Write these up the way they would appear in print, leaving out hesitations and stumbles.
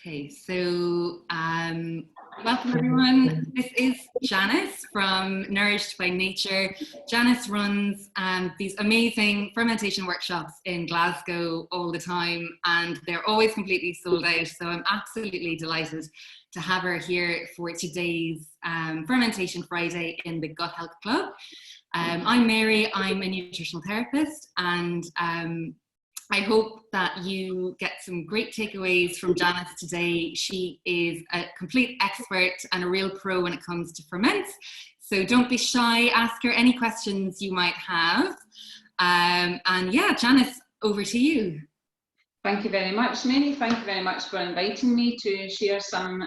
Okay, so welcome everyone. This is Janice from Nourished by Nature. Janice runs these amazing fermentation workshops in Glasgow all the time, and they're always completely sold out. So I'm absolutely delighted to have her here for today's Fermentation Friday in the Gut Health Club. I'm Mary, I'm a nutritional therapist, and I hope that you get some great takeaways from Janice today. She is a complete expert and a real pro when it comes to ferments. So don't be shy, ask her any questions you might have. And yeah, Janice, over to you. Thank you very much, Mary. Thank you very much for inviting me to share some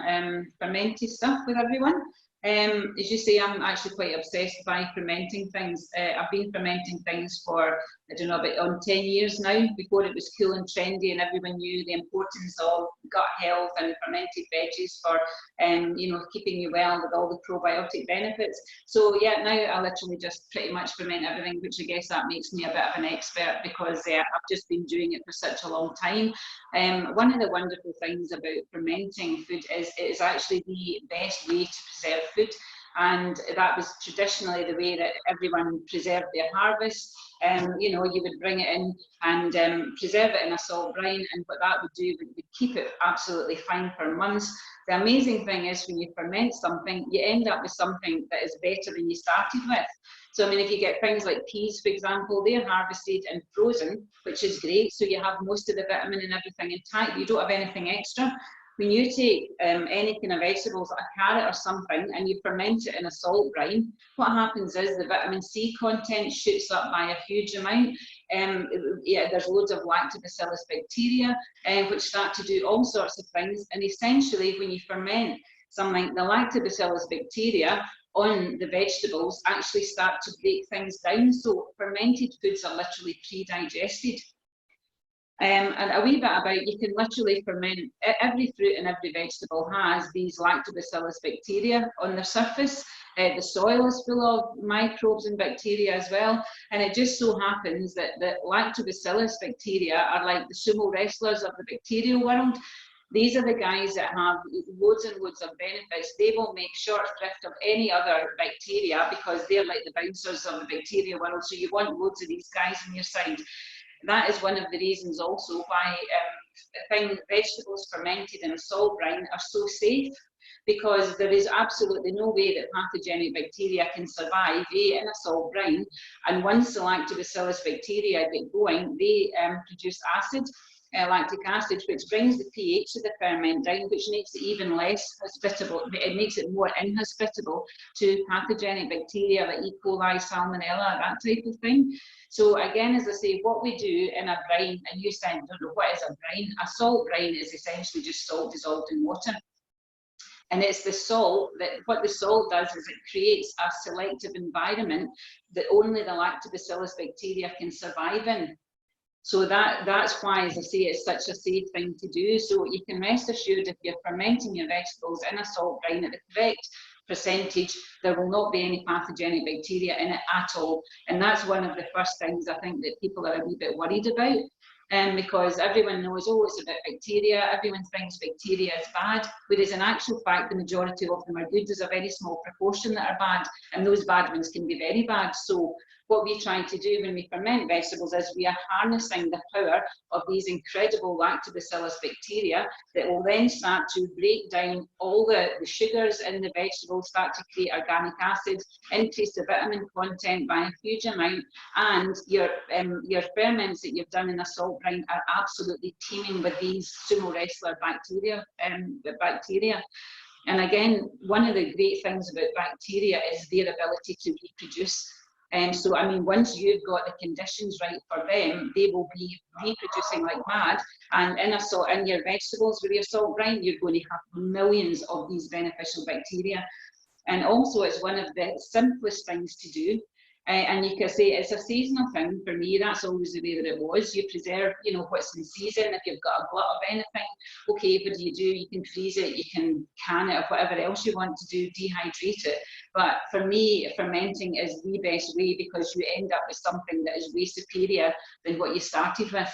fermented stuff with everyone. As you say, I'm actually quite obsessed by fermenting things. I've been fermenting things for, I don't know, about 10 years now, before it was cool and trendy and everyone knew the importance of gut health and fermented veggies for, you know, keeping you well with all the probiotic benefits. So yeah, now I literally just pretty much ferment everything, which I guess that makes me a bit of an expert because I've just been doing it for such a long time. One of the wonderful things about fermenting food is it is actually the best way to preserve food, and that was traditionally the way that everyone preserved their harvest. You know, you would bring it in and preserve it in a salt brine, and what that would do would keep it absolutely fine for months. The amazing thing is when you ferment something, you end up with something that is better than you started with. So I mean, if you get things like peas, for example, they're harvested and frozen, which is great. So you have most of the vitamin and everything intact. You don't have anything extra. When you take any kind of vegetables, like a carrot or something, and you ferment it in a salt brine, what happens is the vitamin C content shoots up by a huge amount. Yeah, there's loads of lactobacillus bacteria, which start to do all sorts of things. And essentially, when you ferment something, the lactobacillus bacteria on the vegetables actually start to break things down. So fermented foods are literally pre-digested. And a wee bit about, you can literally ferment, every fruit and every vegetable has these lactobacillus bacteria on their surface. The soil is full of microbes and bacteria as well. And it just so happens that the lactobacillus bacteria are like the sumo wrestlers of the bacterial world. These are the guys that have loads and loads of benefits. They will make short thrift of any other bacteria because they're like the bouncers of the bacteria world. So you want loads of these guys on your side. That is one of the reasons also why vegetables fermented in a salt brine are so safe, because there is absolutely no way that pathogenic bacteria can survive in a salt brine. And once the lactobacillus bacteria get going, they produce acid, lactic acid, which brings the pH of the ferment down, which makes it even less hospitable. It makes it more inhospitable to pathogenic bacteria like E. coli, salmonella, that type of thing. So again, as I say, what we do in a brine, and you said, I don't know, what is a brine? A salt brine is essentially just salt dissolved in water. And it's the salt, what the salt does is it creates a selective environment that only the lactobacillus bacteria can survive in. So that's why, as I say, it's such a safe thing to do. So you can rest assured if you're fermenting your vegetables in a salt brine at the correct percentage, there will not be any pathogenic bacteria in it at all. And that's one of the first things I think that people are a wee bit worried about. Because everyone knows, oh, it's about bacteria, everyone thinks bacteria is bad, whereas in actual fact, the majority of them are good. There's a very small proportion that are bad, and those bad ones can be very bad. So what we're trying to do when we ferment vegetables is we are harnessing the power of these incredible lactobacillus bacteria that will then start to break down all the sugars in the vegetables, start to create organic acids, increase the vitamin content by a huge amount, and your ferments that you've done in a salt brine are absolutely teeming with these sumo wrestler bacteria. And again, one of the great things about bacteria is their ability to reproduce. So, I mean, once you've got the conditions right for them, they will be reproducing like mad. And in your vegetables with your salt brine, you're going to have millions of these beneficial bacteria. And also, it's one of the simplest things to do. And you can say it's a seasonal thing. For me, that's always the way that it was. You preserve, you know, what's in season. If you've got a glut of anything, okay, what do? You can freeze it, you can it, or whatever else you want to do, dehydrate it. But for me, fermenting is the best way because you end up with something that is way superior than what you started with.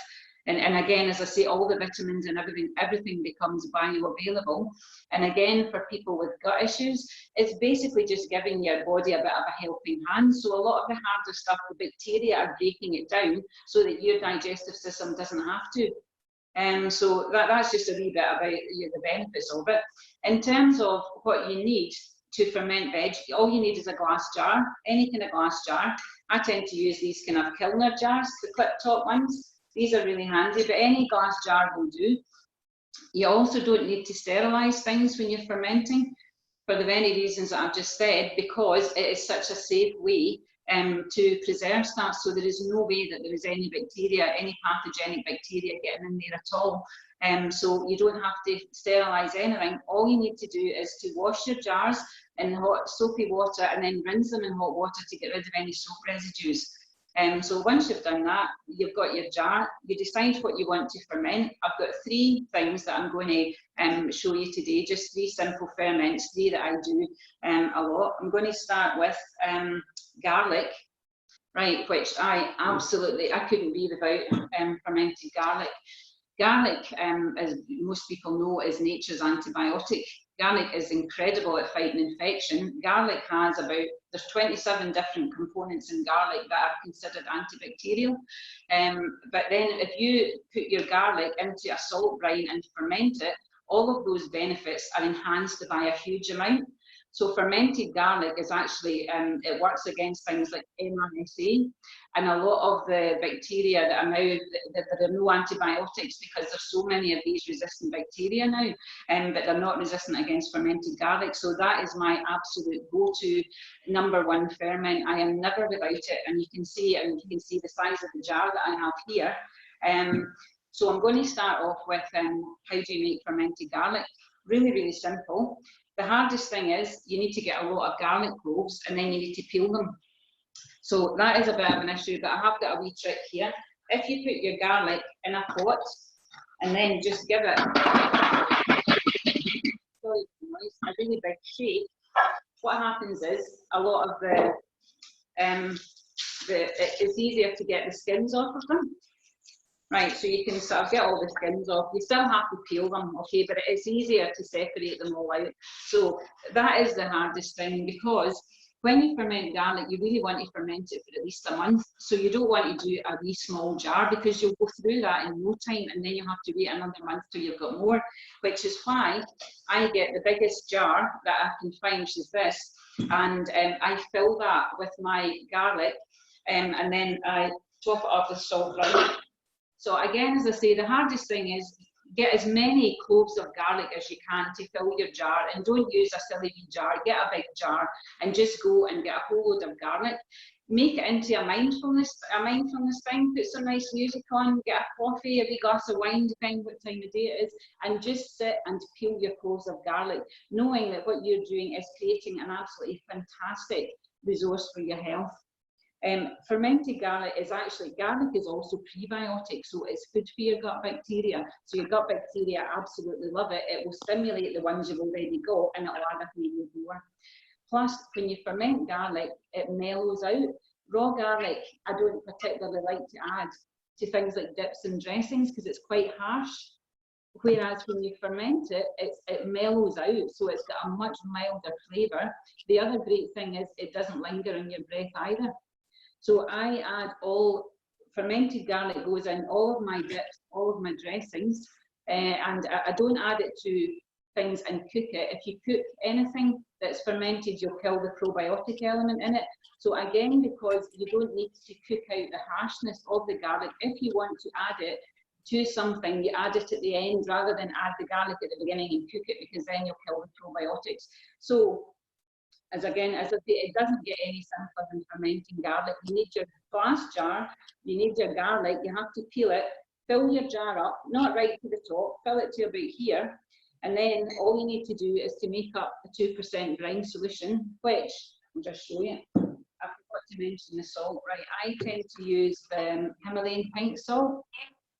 And again, as I say, all the vitamins and everything becomes bioavailable. And again, for people with gut issues, it's basically just giving your body a bit of a helping hand. So a lot of the harder stuff, the bacteria are breaking it down so that your digestive system doesn't have to. So that's just a wee bit about the benefits of it. In terms of what you need to ferment veg, all you need is a glass jar, any kind of glass jar. I tend to use these kind of Kilner jars, the clip top ones. These are really handy, but any glass jar will do. You also don't need to sterilise things when you're fermenting for the very reasons that I've just said, because it is such a safe way to preserve stuff. So there is no way that there is any bacteria, any pathogenic bacteria getting in there at all. So you don't have to sterilise anything. All you need to do is to wash your jars in hot soapy water and then rinse them in hot water to get rid of any soap residues. So once you've done that, you've got your jar, you decide what you want to ferment. I've got 3 things that I'm going to show you today, just 3 simple ferments, 3 that I do a lot. I'm going to start with garlic, right, which I couldn't be without fermented garlic. Garlic, as most people know, is nature's antibiotic. Garlic is incredible at fighting infection. Garlic has there's 27 different components in garlic that are considered antibacterial. But then if you put your garlic into a salt brine and ferment it, all of those benefits are enhanced by a huge amount. So fermented garlic is actually, it works against things like MRSA and a lot of the bacteria that are now, there are no antibiotics because there's so many of these resistant bacteria now, but they're not resistant against fermented garlic. So that is my absolute go-to #1 ferment. I am never without it, and you can see the size of the jar that I have here. So I'm going to start off with how do you make fermented garlic? Really, really simple. The hardest thing is you need to get a lot of garlic cloves and then you need to peel them. So that is a bit of an issue, but I have got a wee trick here. If you put your garlic in a pot and then just give it a really big shake, what happens is a lot of it's easier to get the skins off of them. Right, so you can sort of get all the skins off. You still have to peel them, okay, but it's easier to separate them all out. So that is the hardest thing, because when you ferment garlic, you really want to ferment it for at least a month. So you don't want to do a wee small jar, because you'll go through that in no time, and then you have to wait another month till you've got more, which is why I get the biggest jar that I can find, which is this, and I fill that with my garlic, and then I top it up with salt brine. So again, as I say, the hardest thing is get as many cloves of garlic as you can to fill your jar, and don't use a silly wee jar. Get a big jar and just go and get a whole load of garlic. Make it into a mindfulness thing. Put some nice music on, get a coffee, a wee glass of wine, depending what time of day it is, and just sit and peel your cloves of garlic, knowing that what you're doing is creating an absolutely fantastic resource for your health. Fermented garlic is also prebiotic, so it's good for your gut bacteria. So your gut bacteria absolutely love it. It will stimulate the ones you've already got, and it'll add a few more. Plus, when you ferment garlic, it mellows out. Raw garlic, I don't particularly like to add to things like dips and dressings because it's quite harsh. Whereas when you ferment it, it mellows out, so it's got a much milder flavour. The other great thing is it doesn't linger in your breath either. So I add fermented garlic goes in all of my dips, all of my dressings, and I don't add it to things and cook it. If you cook anything that's fermented, you'll kill the probiotic element in it. So again, because you don't need to cook out the harshness of the garlic, if you want to add it to something, you add it at the end rather than add the garlic at the beginning and cook it, because then you'll kill the probiotics. So as I say, it doesn't get any simpler than fermenting garlic. You need your glass jar, you need your garlic, you have to peel it, fill your jar up, not right to the top, fill it to about here, and then all you need to do is to make up a 2% brine solution, which I'll just show you. I forgot to mention the salt, right? I tend to use the Himalayan pink salt.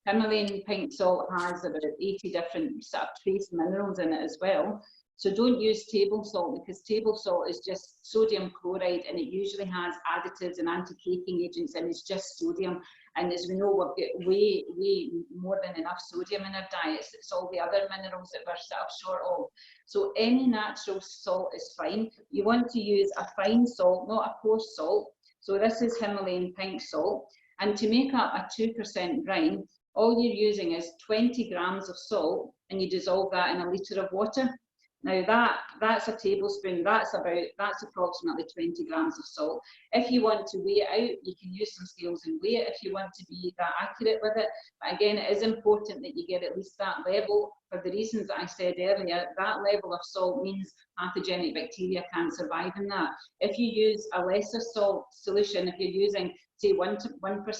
Himalayan pink salt has about 80 different sort of trace minerals in it as well. So don't use table salt, because table salt is just sodium chloride, and it usually has additives and anti-caking agents, and it's just sodium. And as we know, we've got way more than enough sodium in our diets. It's all the other minerals that we're sort of short of. So any natural salt is fine. You want to use a fine salt, not a coarse salt. So this is Himalayan pink salt. And to make up a 2% brine, all you're using is 20 grams of salt, and you dissolve that in a litre of water. Now that's a tablespoon, that's approximately 20 grams of salt. If you want to weigh it out, you can use some scales and weigh it if you want to be that accurate with it. But again, it is important that you get at least that level, for the reasons that I said earlier. That level of salt means pathogenic bacteria can't survive in that. If you use a lesser salt solution, if you're using say 1%,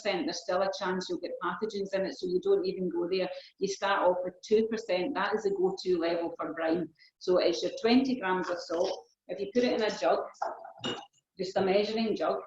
there's still a chance you'll get pathogens in it, so you don't even go there. You start off with 2%, that is the go-to level for brine. So it's your 20 grams of salt. If you put it in a jug, just a measuring jug,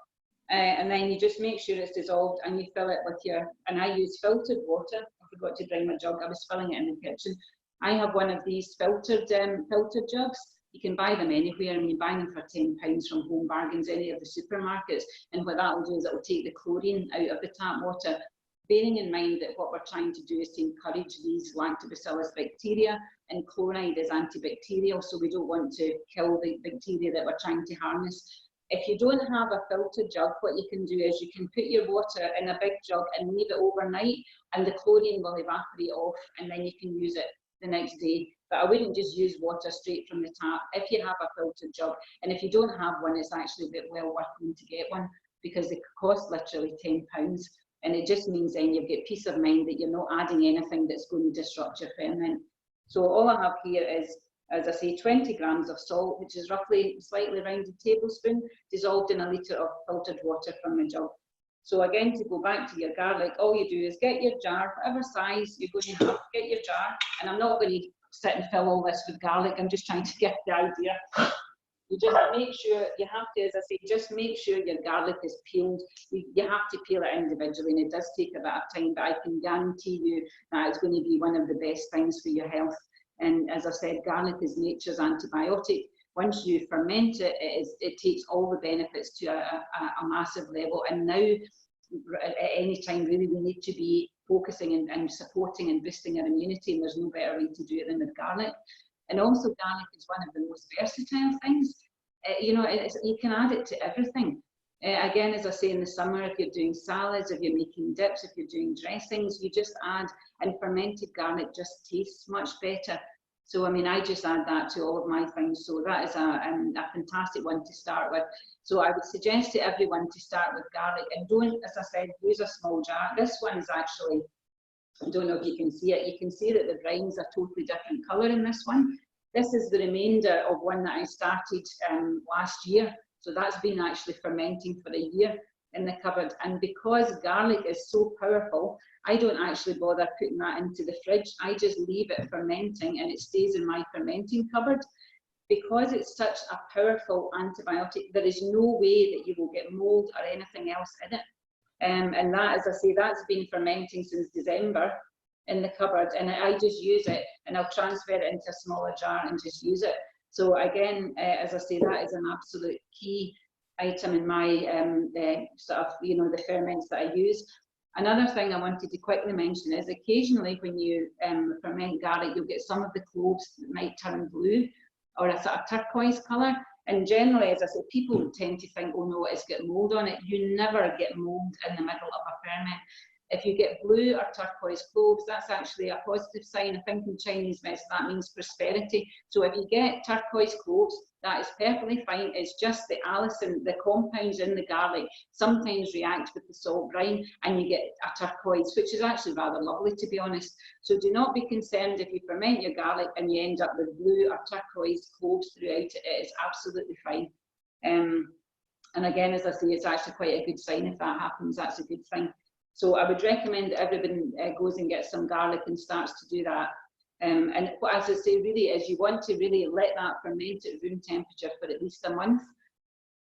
and then you just make sure it's dissolved, and you fill it with your, and I use filtered water. I forgot to bring my jug, I was filling it in the kitchen. I have one of these filtered jugs. You can buy them anywhere, and you buy them for £10 from Home Bargains, any of the supermarkets. And what that will do is it will take the chlorine out of the tap water, bearing in mind that what we're trying to do is to encourage these lactobacillus bacteria, and chloride is antibacterial, so we don't want to kill the bacteria that we're trying to harness. If you don't have a filtered jug, what you can do is you can put your water in a big jug and leave it overnight, and the chlorine will evaporate off, and then you can use it the next day. But I wouldn't just use water straight from the tap if you have a filtered jug. And if you don't have one, it's actually a bit well worth it to get one, because they cost literally £10. And it just means then you get peace of mind that you're not adding anything that's going to disrupt your ferment. So all I have here is, as I say, 20 grams of salt, which is roughly slightly rounded tablespoon, dissolved in a litre of filtered water from the jug. So again, to go back to your garlic, all you do is get your jar, whatever size you're going to have, get your jar. And I'm not going to sit and fill all this with garlic, I'm just trying to get the idea. You just make sure, you have to, as I say, just make sure your garlic is peeled. You have to peel it individually, and it does take a bit of time, but I can guarantee you that it's going to be one of the best things for your health. And as I said, garlic is nature's antibiotic. Once you ferment it, it takes all the benefits to a massive level. And now, at any time, really, we need to be focusing and supporting and boosting our immunity, and there's no better way to do it than with garlic. And also, garlic is one of the most versatile things. You know, you can add it to everything. Again, as I say, in the summer, if you're doing salads, if you're making dips, if you're doing dressings, you just add, and fermented garlic just tastes much better. So, I mean, I just add that to all of my things. So that is a fantastic one to start with. So I would suggest to everyone to start with garlic, and don't, as I said, use a small jar. This one is actually, I don't know if you can see it. You can see that the brines are totally different colour in this one. This is the remainder of one that I started last year. So that's been actually fermenting for a year in the cupboard. And because garlic is so powerful, I don't actually bother putting that into the fridge. I just leave it fermenting, and it stays in my fermenting cupboard. Because it's such a powerful antibiotic, there is no way that you will get mold or anything else in it. And that, as I say, that's been fermenting since December in the cupboard, and I just use it, and I'll transfer it into a smaller jar and just use it. So again, as I say, that is an absolute key item in my sort of, you know, the ferments that I use. Another thing I wanted to quickly mention is occasionally when you ferment garlic, you'll get some of the cloves that might turn blue or a sort of turquoise colour. And generally, as I said, people tend to think, oh no, it's got mould on it. You never get mould in the middle of a ferment. If you get blue or turquoise cloves, that's actually a positive sign. I think in Chinese medicine that means prosperity. So if you get turquoise cloves, that is perfectly fine. It's just the allicin, the compounds in the garlic, sometimes react with the salt brine, and you get a turquoise, which is actually rather lovely, to be honest. So do not be concerned if you ferment your garlic and you end up with blue or turquoise cloves throughout it. It is absolutely fine. And again, as I say, it's actually quite a good sign if that happens. That's a good thing. So I would recommend that everybody goes and gets some garlic and starts to do that. And as I say, really is you want to really let that ferment at room temperature for at least a month.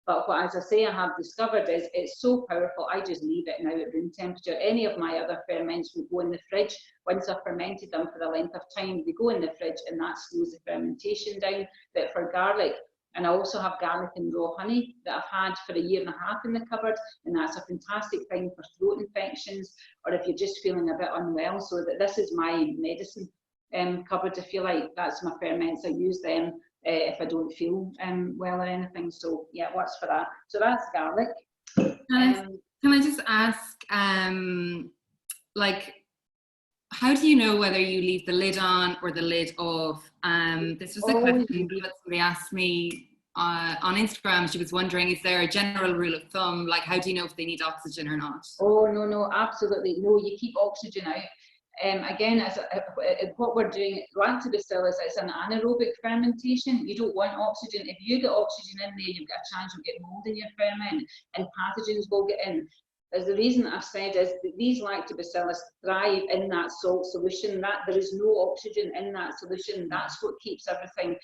But what, as I say, I have discovered is it's so powerful, I just leave it now at room temperature. Any of my other ferments would go in the fridge. Once I've fermented them for a length of time, they go in the fridge and that slows the fermentation down. But for garlic, and I also have garlic and raw honey that I've had for 1.5 years in the cupboard, and that's a fantastic thing for throat infections, or if you're just feeling a bit unwell. So that this is my medicine cupboard, if you like. That's my ferments. I use them if I don't feel well or anything. So yeah, it works for that. So that's garlic. Can I just ask, like, how do you know whether you leave the lid on or the lid off? This was a question that somebody asked me on Instagram. She was wondering, is there a general rule of thumb? Like, how do you know if they need oxygen or not? Oh, no, absolutely. No, you keep oxygen out. Again, what we're doing, lactobacillus, it's an anaerobic fermentation. You don't want oxygen. If you get oxygen in there, you've got a chance of getting mold in your ferment, and pathogens will get in. As the reason I've said is that these lactobacillus thrive in that salt solution. That there is no oxygen in that solution. That's what keeps everything,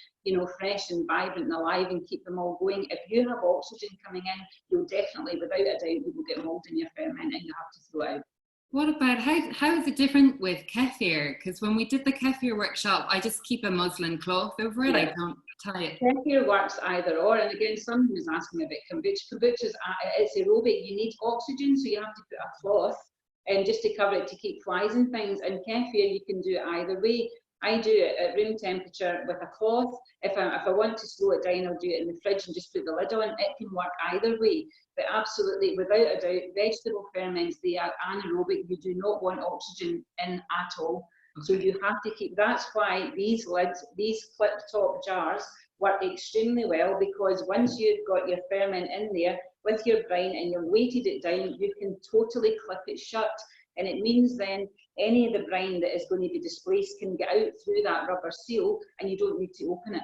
fresh and vibrant and alive, and keep them all going. If you have oxygen coming in, you'll definitely, without a doubt, you will get mold in your ferment, and you have to throw it out. What about, how is it different with kefir? Because when we did the kefir workshop, I just keep a muslin cloth over it. Yeah. I don't tie it. Kefir works either or. And again, someone was asking me about kombucha. Kombucha it's aerobic. You need oxygen, so you have to put a cloth and just to cover it to keep flies and things. And kefir, you can do it either way. I do it at room temperature with a cloth. If I want to slow it down, I'll do it in the fridge and just put the lid on. It can work either way. But absolutely, without a doubt, vegetable ferments, they are anaerobic. You do not want oxygen in at all. Okay. So you have to keep, that's why these lids, these clip top jars work extremely well, because once you've got your ferment in there with your brine and you've weighted it down, you can totally clip it shut. And it means then any of the brine that is going to be displaced can get out through that rubber seal, and you don't need to open it.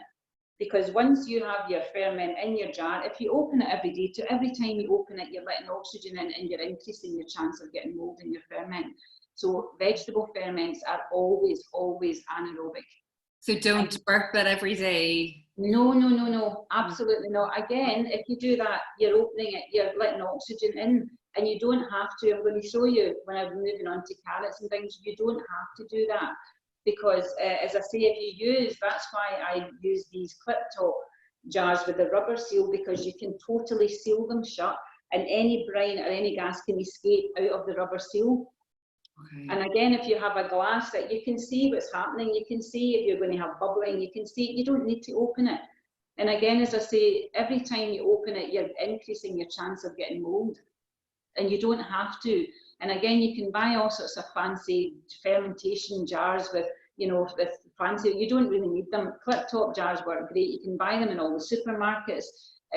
Because once you have your ferment in your jar, if you open it every day, to every time you open it, you're letting oxygen in and you're increasing your chance of getting mold in your ferment. So vegetable ferments are always anaerobic. So don't burp it every day. No, absolutely not. Again, if you do that, you're opening it, you're letting oxygen in, and you don't have to. I'm going to show you when I'm moving on to carrots and things, you don't have to do that. Because as I say, if you use, that's why I use these clip top jars with the rubber seal, because you can totally seal them shut, and any brine or any gas can escape out of the rubber seal. Okay. And again, if you have a glass that you can see what's happening, you can see if you're going to have bubbling, you can see, you don't need to open it. And again, as I say, every time you open it, you're increasing your chance of getting mold, and you don't have to. And again, you can buy all sorts of fancy fermentation jars with, with fancy, you don't really need them. Clip top jars work great. You can buy them in all the supermarkets.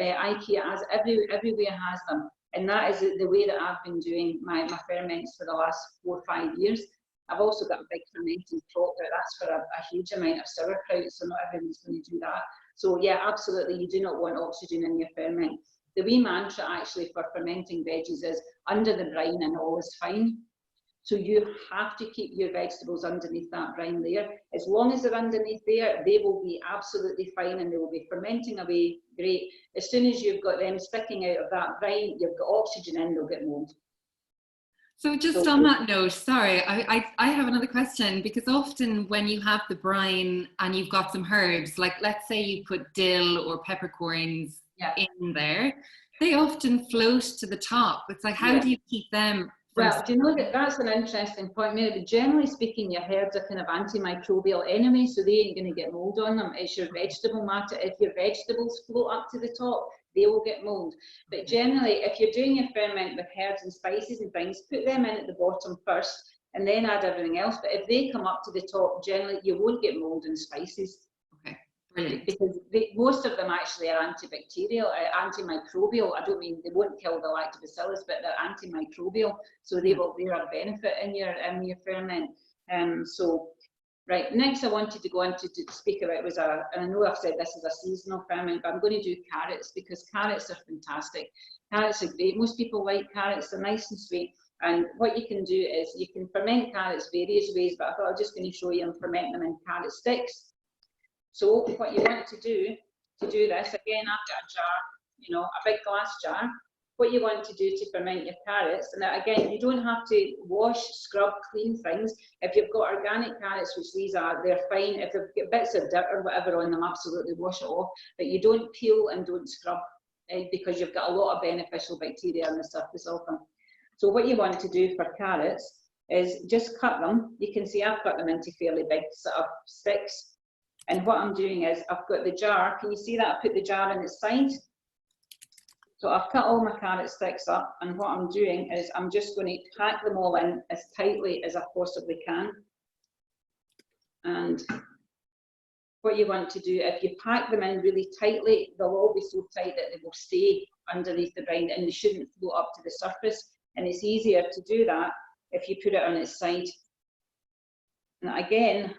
IKEA has, everywhere has them. And that is the way that I've been doing my ferments for the last 4 or 5 years. I've also got a big fermenting pot, but that's for a huge amount of sauerkraut, so not everyone's going to do that. So yeah, absolutely, you do not want oxygen in your ferment. The wee mantra actually for fermenting veggies is under the brine and all is fine. So you have to keep your vegetables underneath that brine layer. As long as they're underneath there, they will be absolutely fine and they will be fermenting away great. As soon as you've got them sticking out of that brine, you've got oxygen in, they'll get mold. So just on that note, sorry, I have another question, because often when you have the brine and you've got some herbs, like let's say you put dill or peppercorns in there, they often float to the top. It's like, how do you keep them? Well, do you know that's an interesting point, Mary, but generally speaking, your herbs are kind of antimicrobial anyway, so they ain't going to get mold on them. It's your vegetable matter. If your vegetables float up to the top, they will get mold. But generally, if you're doing your ferment with herbs and spices and things, put them in at the bottom first and then add everything else. But if they come up to the top, generally, you won't get mold in spices. Okay, brilliant. Because most of them actually are antibacterial, antimicrobial. I don't mean they won't kill the lactobacillus, but they're antimicrobial, so they are a benefit in your ferment. So, right, next I wanted to go on to speak about was and I know I've said this is a seasonal ferment, but I'm going to do carrots, because carrots are fantastic. Carrots are great. Most people like carrots. They're nice and sweet. And what you can do is you can ferment carrots various ways, but I thought I was just going to show you and ferment them in carrot sticks. So what you want to do this, again, I've got a jar you know, a big glass jar. What you want to do to ferment your carrots, and again, you don't have to wash, scrub, clean things. If you've got organic carrots, which these are, they're fine. If they've got bits of dirt or whatever on them, absolutely wash it off. But you don't peel and don't scrub because you've got a lot of beneficial bacteria on the surface of them. So what you want to do for carrots is just cut them. You can see I've cut them into fairly big sort of sticks. And what I'm doing is I've got the jar. Can you see that? I put the jar on its side. So I've cut all my carrot sticks up, and what I'm doing is I'm just going to pack them all in as tightly as I possibly can. And what you want to do, if you pack them in really tightly, they'll all be so tight that they will stay underneath the brine and they shouldn't float up to the surface. And it's easier to do that if you put it on its side. And again,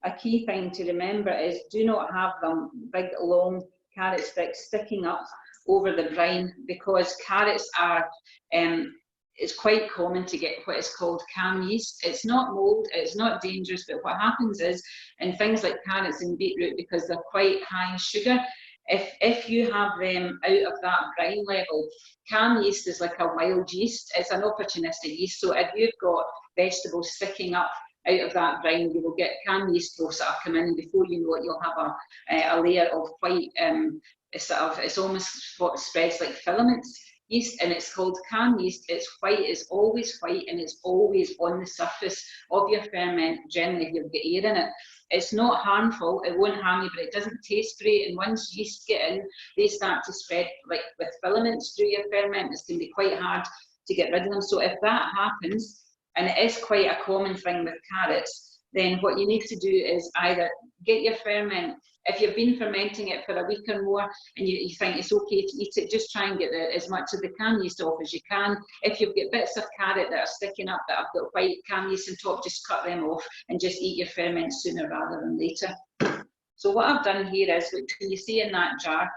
a key thing to remember is do not have them big long carrot sticks sticking up over the brine, because carrots are, it's quite common to get what is called cam yeast. It's not mold, it's not dangerous, but what happens is in things like carrots and beetroot, because they're quite high in sugar, if you have them out of that brine level, cam yeast is like a wild yeast. It's an opportunistic yeast. So if you've got vegetables sticking up out of that brine, you will get cam yeast will sort of come in, and before you know it, you'll have a layer of white, it's almost what spreads like filaments yeast, and it's called cam yeast. It's white, it's always white, and it's always on the surface of your ferment. Generally, if you've got air in it, it's not harmful, it won't harm you, but it doesn't taste great. And once yeast get in, they start to spread like with filaments through your ferment. It's going to be quite hard to get rid of them. So if that happens, and it is quite a common thing with carrots, then what you need to do is either get your ferment, if you've been fermenting it for a week or more and you think it's okay to eat it, just try and get as much of the cam yeast off as you can. If you've got bits of carrot that are sticking up that have got white cam yeast on top, just cut them off and just eat your ferment sooner rather than later. So what I've done here is, can you see in that jar,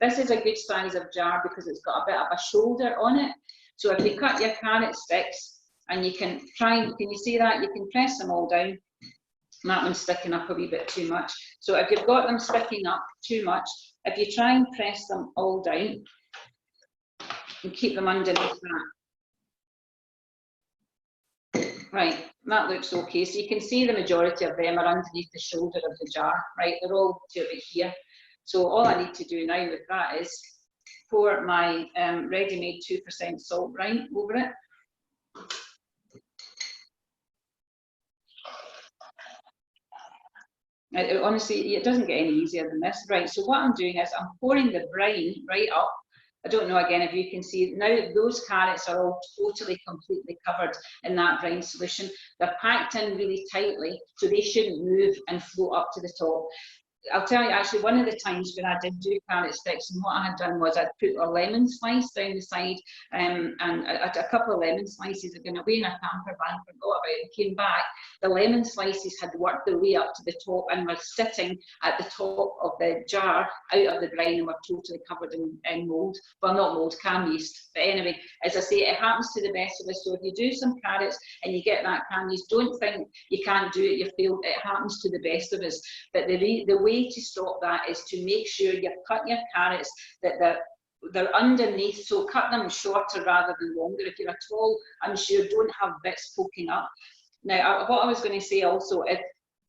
this is a good size of jar because it's got a bit of a shoulder on it. So if you cut your carrot sticks, and you can try, can you see that? You can press them all down. That one's sticking up a wee bit too much. So if you've got them sticking up too much, if you try and press them all down and keep them underneath that. Right, that looks okay. So you can see the majority of them are underneath the shoulder of the jar, right? They're all to it here. So all I need to do now with that is pour my ready-made 2% salt brine over it. Honestly, it doesn't get any easier than this. Right, so what I'm doing is I'm pouring the brine right up. I don't know, again, if you can see, now those carrots are all totally, completely covered in that brine solution. They're packed in really tightly, so they shouldn't move and float up to the top. I'll tell you, actually, one of the times when I did do carrot sticks, and what I had done was I'd put a lemon slice down the side, and a couple of lemon slices had gone away in a camper van, forgot about it, came back. The lemon slices had worked their way up to the top and were sitting at the top of the jar out of the brine and were totally covered in mould. Well, not mould, cam yeast. But anyway, as I say, it happens to the best of us. So if you do some carrots and you get that cam yeast, don't think you can't do it, you failed. It happens to the best of us. But the way to stop that is to make sure you cut your carrots that they're underneath, so cut them shorter rather than longer. If you're at all unsure, don't have bits poking up. Now, what I was going to say also,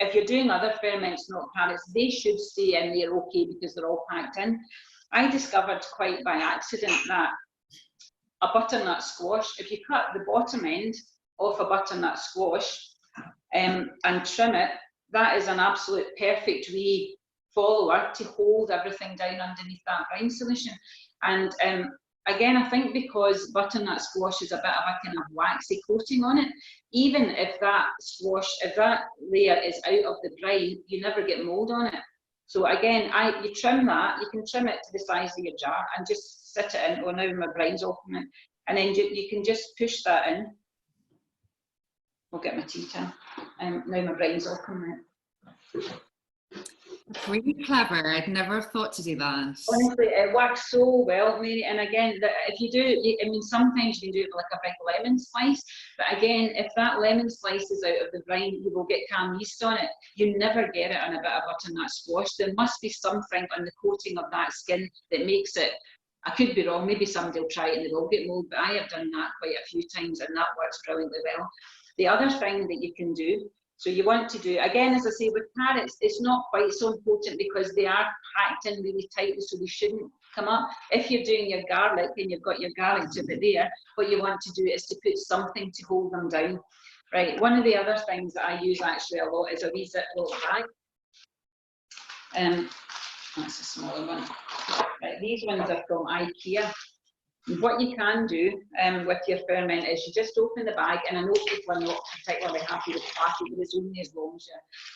if you're doing other ferments, not carrots, they should stay in there okay because they're all packed in. I discovered quite by accident that a butternut squash, if you cut the bottom end off a butternut squash and trim it, that is an absolute perfect wee follower to hold everything down underneath that brine solution. And again, I think because butternut squash is a bit of a kind of waxy coating on it, even if that squash, if that layer is out of the brine, you never get mold on it. So again, you trim that, you can trim it to the size of your jar and just sit it in. Oh, now my brine's open it. And then you can just push that in. I'll get my tea tin. Now my brine's open it. really clever. I'd never have thought to do that. Honestly, it works so well, Mary. And again, if you do, I mean, sometimes you can do it with like a big lemon slice. But again, if that lemon slice is out of the brine, you will get calm yeast on it. You never get it on a bit of butternut squash. There must be something on the coating of that skin that makes it. I could be wrong. Maybe somebody will try it and they will get mold. But I have done that quite a few times, and that works brilliantly well. The other thing that you can do. So you want to do, again, as I say, with carrots, it's not quite so important because they are packed in really tightly, so they shouldn't come up. If you're doing your garlic and you've got your garlic chipper there, what you want to do is to put something to hold them down. Right, one of the other things that I use actually a lot is a wee Ziploc bag. That's a smaller one. Right, these ones are from IKEA. What you can do with your ferment is you just open the bag, and I know people are not particularly happy with plastic, but it's only as long as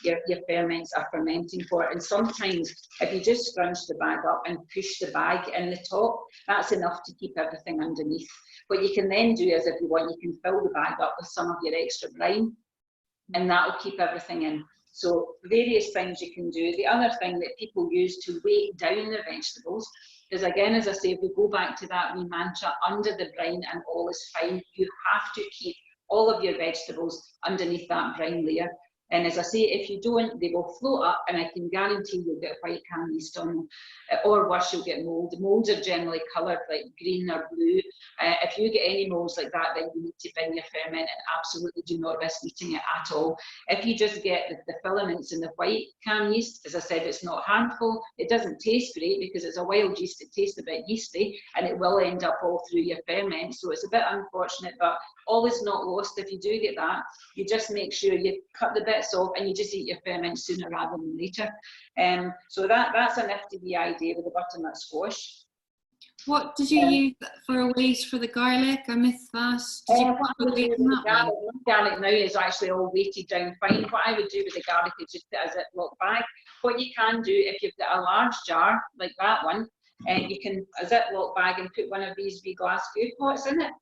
your ferments are fermenting for it. And sometimes if you just scrunch the bag up and push the bag in the top, that's enough to keep everything underneath. What you can then do is, if you want, you can fill the bag up with some of your extra brine, and that will keep everything in. So various things you can do. The other thing that people use to weight down their vegetables is, again, as I say, if we go back to that wee mantra, under the brine and all is fine, you have to keep all of your vegetables underneath that brine layer. And as I say, if you don't, they will float up, and I can guarantee you'll get white calm yeast on them. Or worse, you'll get mold. The molds are generally coloured like green or blue. If you get any molds like that, then you need to bin your ferment and absolutely do not risk eating it at all. If you just get the filaments in the white calm yeast, as I said, it's not harmful. It doesn't taste great because it's a wild yeast. It tastes a bit yeasty, and it will end up all through your ferment. So it's a bit unfortunate, but all is not lost. If you do get that, you just make sure you cut the bits off and you just eat your ferment sooner rather than later. So that's a nifty wee idea with the butternut squash. What did you use for a weight for the garlic? I missed that. Did you put a weight in that one? Garlic now is actually all weighted down fine. What I would do with the garlic is just put a Ziploc bag. What you can do, if you've got a large jar like that one, you can a Ziploc bag and put one of these wee glass food pots in it.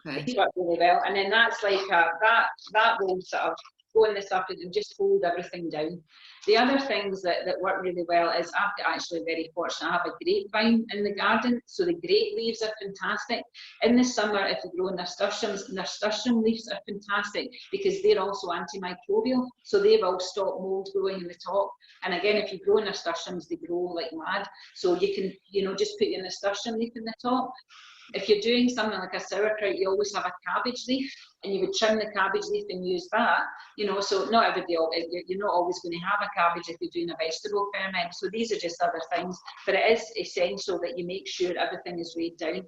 Okay. These work really well, and then that's like that will sort of go in this up and just hold everything down. The other things that work really well is, I've got actually very fortunate, I have a grapevine in the garden, so the grape leaves are fantastic. In the summer, if you grow nasturtium leaves are fantastic because they're also antimicrobial, so they will stop mold growing in the top. And again, if you grow nasturtiums, they grow like mad, so you can, just put your nasturtium leaf in the top. If you're doing something like a sauerkraut, you always have a cabbage leaf, and you would trim the cabbage leaf and use that, so not everybody, you're not always going to have a cabbage if you're doing a vegetable ferment. So these are just other things, but it is essential that you make sure everything is weighed down.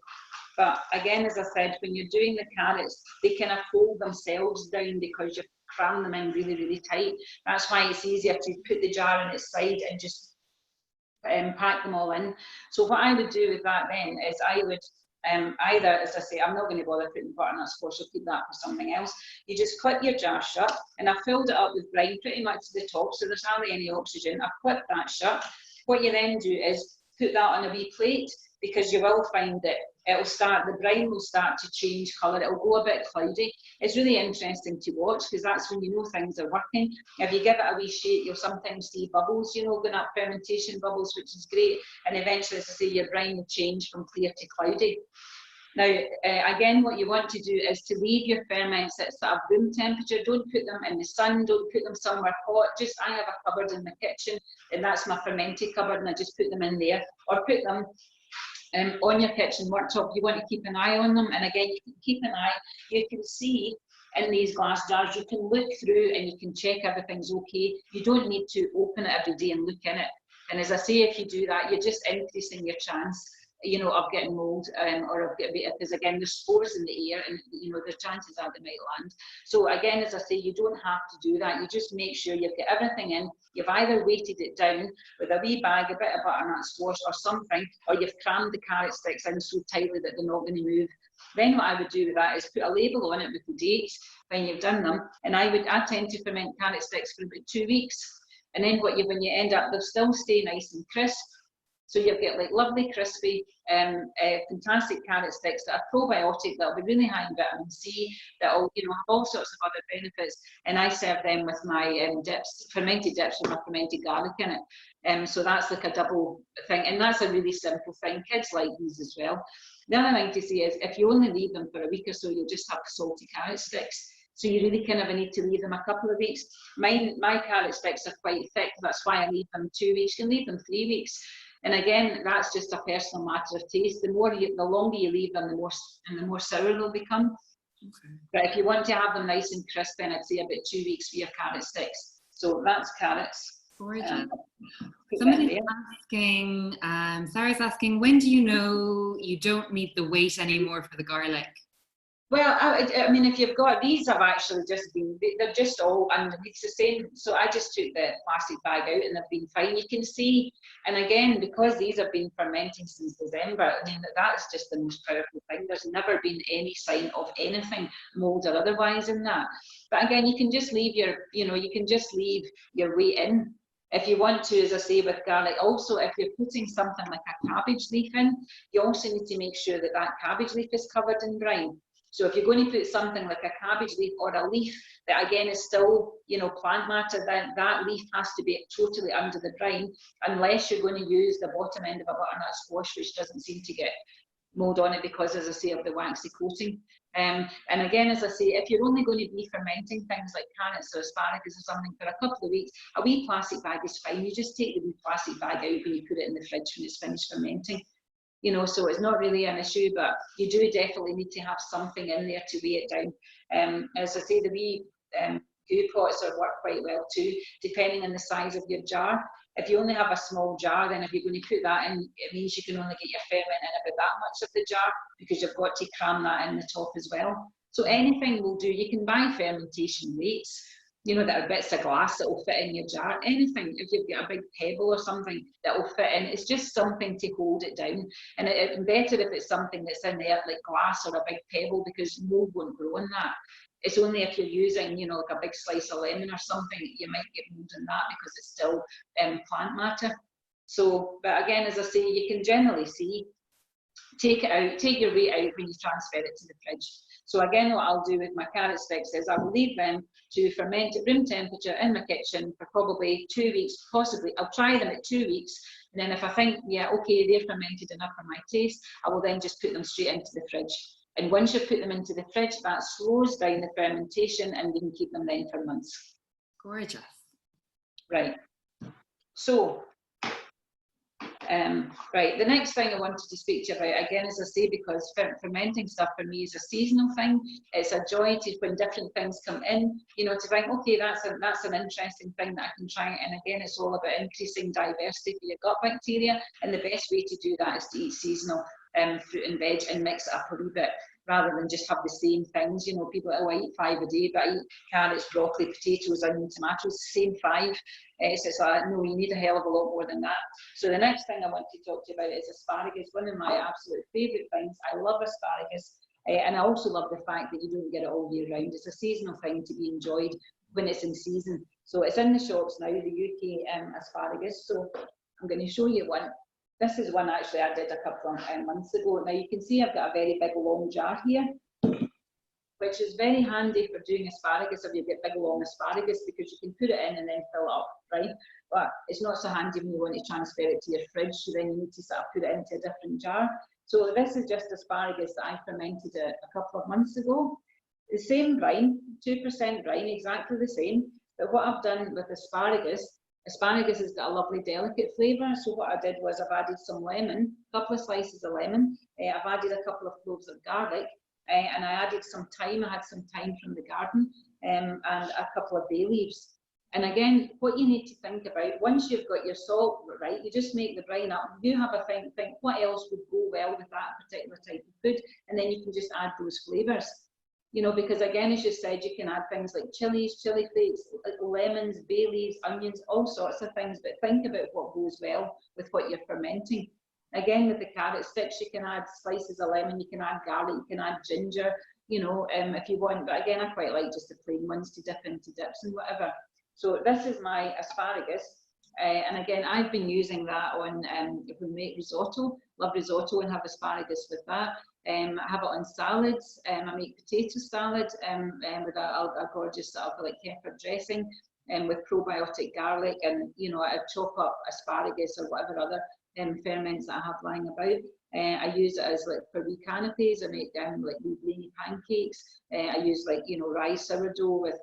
But again, as I said, when you're doing the carrots, they kind of hold themselves down because you cram them in really, really tight. That's why it's easier to put the jar on its side and just pack them all in. So what I would do with that then is I would either, as I say, I'm not going to bother putting butternut squash, I'll keep that for something else. You just clip your jar shut, and I've filled it up with brine pretty much to the top, so there's hardly any oxygen. I've clipped that shut. What you then do is put that on a wee plate, because you will find that the brine will start to change colour, it'll go a bit cloudy. It's really interesting to watch, because that's when you know things are working. If you give it a wee shake, you'll sometimes see bubbles, going up, fermentation bubbles, which is great, and eventually, as I say, your brine will change from clear to cloudy. Now, again, what you want to do is to leave your ferments at sort of room temperature. Don't put them in the sun, don't put them somewhere hot. I have a cupboard in the kitchen, and that's my fermented cupboard, and I just put them in there, or put them on your kitchen worktop. You want to keep an eye on them, and again, you can keep an eye. You can see in these glass jars, you can look through and you can check everything's okay. You don't need to open it every day and look in it. And as I say, if you do that, you're just increasing your chance, of getting mold, or of getting, because again, there's spores in the air, and the chances are they might land. So again, as I say, you don't have to do that. You just make sure you've got everything in. You've either weighted it down with a wee bag, a bit of butternut squash or something, or you've crammed the carrot sticks in so tightly that they're not going to move. Then what I would do with that is put a label on it with the dates when you've done them. And I tend to ferment carrot sticks for about 2 weeks. And then when you end up, they'll still stay nice and crisp. So you'll get like lovely, crispy, fantastic carrot sticks that are probiotic, that'll be really high in vitamin C, that'll, you know, have all sorts of other benefits. And I serve them with my dips, fermented dips with my fermented garlic in it. So that's like a double thing, and that's a really simple thing. Kids like these as well. The other thing to say is if you only leave them for a week or so, you'll just have salty carrot sticks. So you really kind of need to leave them a couple of weeks. My carrot sticks are quite thick, that's why I leave them 2 weeks. You can leave them 3 weeks. And again, that's just a personal matter of taste. The longer you leave them, the more sour they'll become. Okay. But if you want to have them nice and crisp, then I'd say about 2 weeks for your carrot sticks. So that's carrots. Somebody's asking, Sarah's asking, when do you know you don't need the weight anymore for the garlic? Well, I mean, if you've got, these have actually just been, they're just all underneath the same. So I just took the plastic bag out and they've been fine. You can see, and again, because these have been fermenting since December, I mean, that's just the most powerful thing. There's never been any sign of anything, mold or otherwise in that. But again, you can just leave your, you know, you can just leave your weight in. If you want to, as I say, with garlic, also if you're putting something like a cabbage leaf in, you also need to make sure that that cabbage leaf is covered in brine. So if you're going to put something like a cabbage leaf or a leaf that again is still, you know, plant matter, then that leaf has to be totally under the brine, unless you're going to use the bottom end of a butternut squash, which doesn't seem to get mold on it because, as I say, of the waxy coating. And again, as I say, if you're only going to be fermenting things like carrots or asparagus or something for a couple of weeks, a wee plastic bag is fine. You just take the wee plastic bag out when you put it in the fridge when it's finished fermenting. You know, so it's not really an issue, but you do definitely need to have something in there to weigh it down. As I say, the wee goo pots work quite well too, depending on the size of your jar. If you only have a small jar, then if you're going to put that in, it means you can only get your ferment in about that much of the jar, because you've got to cram that in the top as well. So anything will do. You can buy fermentation weights, you know, that are bits of glass that will fit in your jar. Anything, if you've got a big pebble or something that will fit in, it's just something to hold it down. And it's better if it's something that's in there like glass or a big pebble, because mold won't grow in that. It's only if you're using, you know, like a big slice of lemon or something, you might get mold in that because it's still plant matter. So, but again, as I say, you can generally see, take it out, take your weight out when you transfer it to the fridge. So again, what I'll do with my carrot sticks is I will leave them to ferment at room temperature in my kitchen for probably 2 weeks, possibly. I'll try them at 2 weeks, and then if I think, yeah, okay, they're fermented enough for my taste, I will then just put them straight into the fridge. And once you put them into the fridge, that slows down the fermentation, and you can keep them then for months. Gorgeous. Right. So, right, the next thing I wanted to speak to you about, again, as I say, because fermenting stuff for me is a seasonal thing. It's a joy to, when different things come in, you know, to think, okay, that's an interesting thing that I can try. And again, it's all about increasing diversity for your gut bacteria. And the best way to do that is to eat seasonal fruit and veg and mix it up a wee bit, rather than just have the same things. You know, people, oh, I eat 5 a day, but I eat carrots, broccoli, potatoes, onion, tomatoes, same 5. So it's like, no, you need a hell of a lot more than that. So the next thing I want to talk to you about is asparagus, one of my absolute favourite things. I love asparagus, and I also love the fact that you don't get it all year round. It's a seasonal thing to be enjoyed when it's in season. So it's in the shops now, the UK asparagus. So I'm going to show you one. This is one actually I did a couple of months ago. Now you can see I've got a very big long jar here, which is very handy for doing asparagus if you get big long asparagus, because you can put it in and then fill it up, right? But it's not so handy when you want to transfer it to your fridge, so then you need to sort of put it into a different jar. So this is just asparagus that I fermented a couple of months ago. The same brine, 2% brine, exactly the same. But what I've done with asparagus has got a lovely delicate flavour. So what I did was I've added some lemon, a couple of slices of lemon. I've added a couple of cloves of garlic, and I added some thyme. I had some thyme from the garden, and a couple of bay leaves. And again, what you need to think about, once you've got your salt right, you just make the brine up. You have a think what else would go well with that particular type of food, and then you can just add those flavours. You know, because again, as you said, you can add things like chilies, chili flakes, lemons, bay leaves, onions, all sorts of things, but think about what goes well with what you're fermenting. Again, with the carrot sticks, you can add slices of lemon, you can add garlic, you can add ginger, you know, if you want. But again, I quite like just the plain ones to dip into dips and whatever. So this is my asparagus. And again, I've been using that on, if we make risotto, love risotto and have asparagus with that. I have it on salads. I make potato salad with a gorgeous sort of like pepper dressing with probiotic garlic, and you know, I chop up asparagus or whatever other ferments that I have lying about. I use it as like for wee canapes. I make like wee grainy pancakes. I use like, you know, rye sourdough with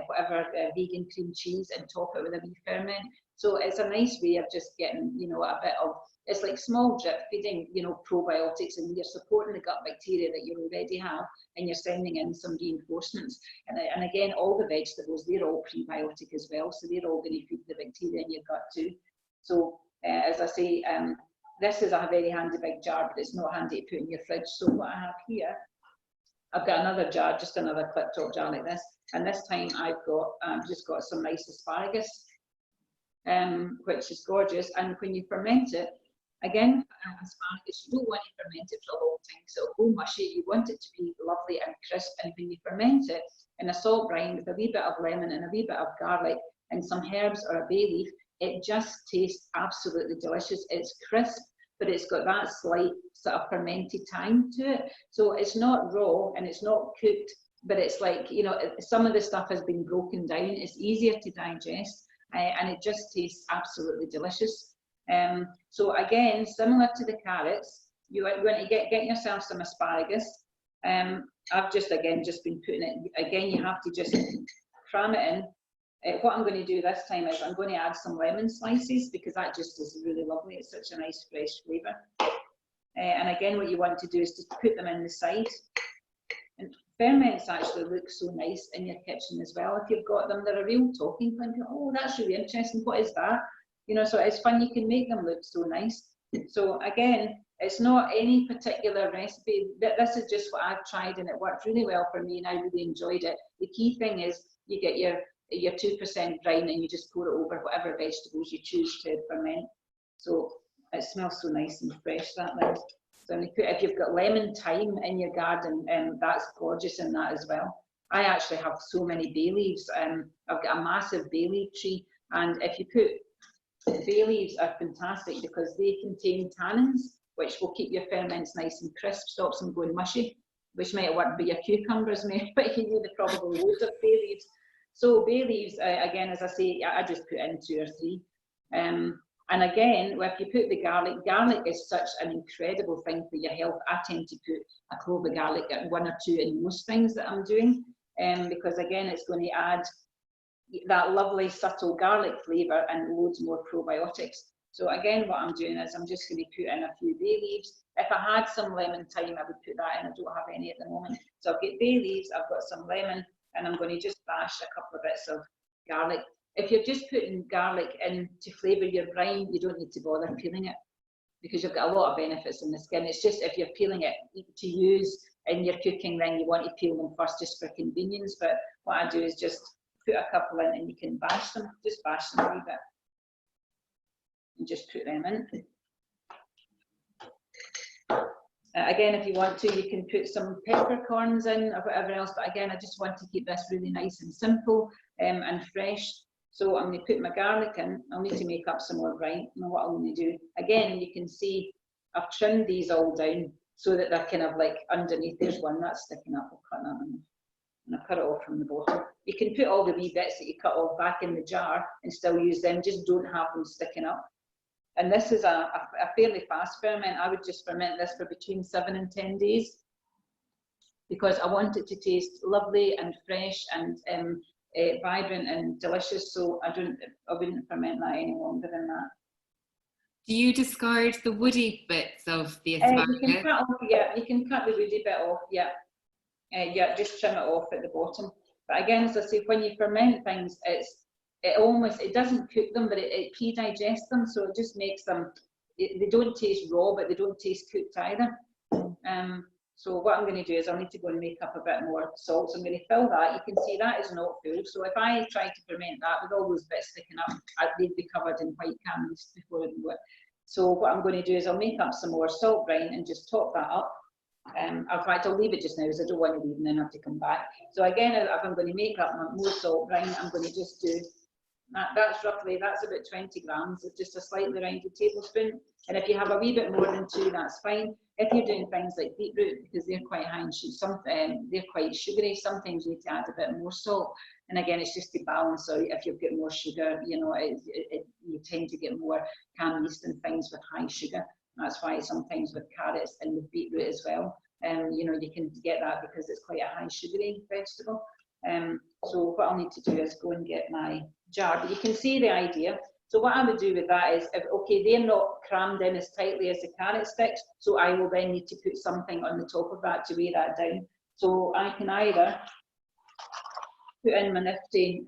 whatever vegan cream cheese, and top it with a wee ferment. So it's a nice way of just getting, you know, a bit of, it's like small drip feeding, you know, probiotics, and you're supporting the gut bacteria that you already have, and you're sending in some reinforcements. And again, all the vegetables, they're all prebiotic as well, so they're all going to feed the bacteria in your gut too. So as I say, this is a very handy big jar, but it's not handy to put in your fridge. So what I have here, I've got another jar, just another clip top jar like this, and this time I've got just got some nice asparagus, which is gorgeous. And when you ferment it, again, asparagus, you don't want to ferment it for a long time, so it'll go mushy. You want it to be lovely and crisp, and when you ferment it in a salt brine with a wee bit of lemon and a wee bit of garlic and some herbs or a bay leaf, it just tastes absolutely delicious. It's crisp, but it's got that slight sort of fermented tang to it. So it's not raw and it's not cooked, but it's like, you know, some of the stuff has been broken down. It's easier to digest, and it just tastes absolutely delicious. So again, similar to the carrots, you want to get yourself some asparagus. I've just been putting it, again, you have to just cram it in. What I'm going to do this time is I'm going to add some lemon slices, because that just is really lovely. It's such a nice fresh flavour. And again, what you want to do is just put them in the side. And ferments actually look so nice in your kitchen as well. If you've got them, they're a real talking point. Oh, that's really interesting. What is that? You know, so it's fun. You can make them look so nice. So again, it's not any particular recipe. This is just what I've tried, and it worked really well for me, and I really enjoyed it. The key thing is you get your 2% brine, and you just pour it over whatever vegetables you choose to ferment. So it smells so nice and fresh, that then. So if you've got lemon thyme in your garden, that's gorgeous in that as well. I actually have so many bay leaves. I've got a massive bay leaf tree, and if you put, bay leaves are fantastic because they contain tannins, which will keep your ferments nice and crisp, stops them going mushy, which might work with your cucumbers, maybe, but you need probably loads of bay leaves. So bay leaves, again, as I say, I just put in 2 or 3. And again, if you put the garlic is such an incredible thing for your health. I tend to put a clove of garlic at 1 or 2 in most things that I'm doing, because again, it's going to add that lovely subtle garlic flavour and loads more probiotics. So again, what I'm doing is I'm just going to put in a few bay leaves. If I had some lemon thyme, I would put that in. I don't have any at the moment. So I've got bay leaves, I've got some lemon, and I'm going to just bash a couple of bits of garlic. If you're just putting garlic in to flavour your brine, you don't need to bother peeling it, because you've got a lot of benefits in the skin. It's just if you're peeling it to use in your cooking, then you want to peel them first just for convenience. But what I do is just put a couple in, and you can bash them, just bash them a wee bit. And just put them in. Again, if you want to, you can put some peppercorns in or whatever else, but again, I just want to keep this really nice and simple and fresh. So I'm going to put my garlic in. I'll need to make up some more brine. And what I'm going to do, again, you can see I've trimmed these all down so that they're kind of like underneath. There's one that's sticking up. I'll cut that in. And I cut it off from the bottom. You can put all the wee bits that you cut off back in the jar and still use them, just don't have them sticking up. And this is a fairly fast ferment. I would just ferment this for between 7 and 10 days, because I want it to taste lovely and fresh and vibrant and delicious. So I wouldn't ferment that any longer than that. Do you discard the woody bits of the asparagus? You can cut off, yeah, you can cut the woody bit off, yeah. Yeah, just trim it off at the bottom. But again, as I say, when you ferment things, it doesn't cook them, but it pre-digests them, so it just makes them, they don't taste raw, but they don't taste cooked either. So what I'm going to do is I'll need to go and make up a bit more salt. So I'm going to fill that. You can see that is not full. So if I try to ferment that with all those bits sticking up, they'd be covered in white candles before I do it. So what I'm going to do is I'll make up some more salt brine and just top that up. In fact, I'll leave it just now because I don't want to leave and then have to come back. So again, if I'm going to make up more salt brine, I'm going to just do That's about 20 grams. It's just a slightly rounded tablespoon. And if you have a wee bit more than 2, that's fine. If you're doing things like beetroot, because they're quite high in sugar, they're quite sugary, sometimes you need to add a bit more salt. And again, it's just to balance out. If you've got more sugar, you know, you tend to get more canned yeast and things with high sugar. That's why sometimes with carrots and with beetroot as well, you know, you can get that because it's quite a high sugary vegetable. So what I'll need to do is go and get my jar, but you can see the idea. So what I would do with that is, okay, they're not crammed in as tightly as the carrot sticks, so I will then need to put something on the top of that to weigh that down. So I can either put in my nifty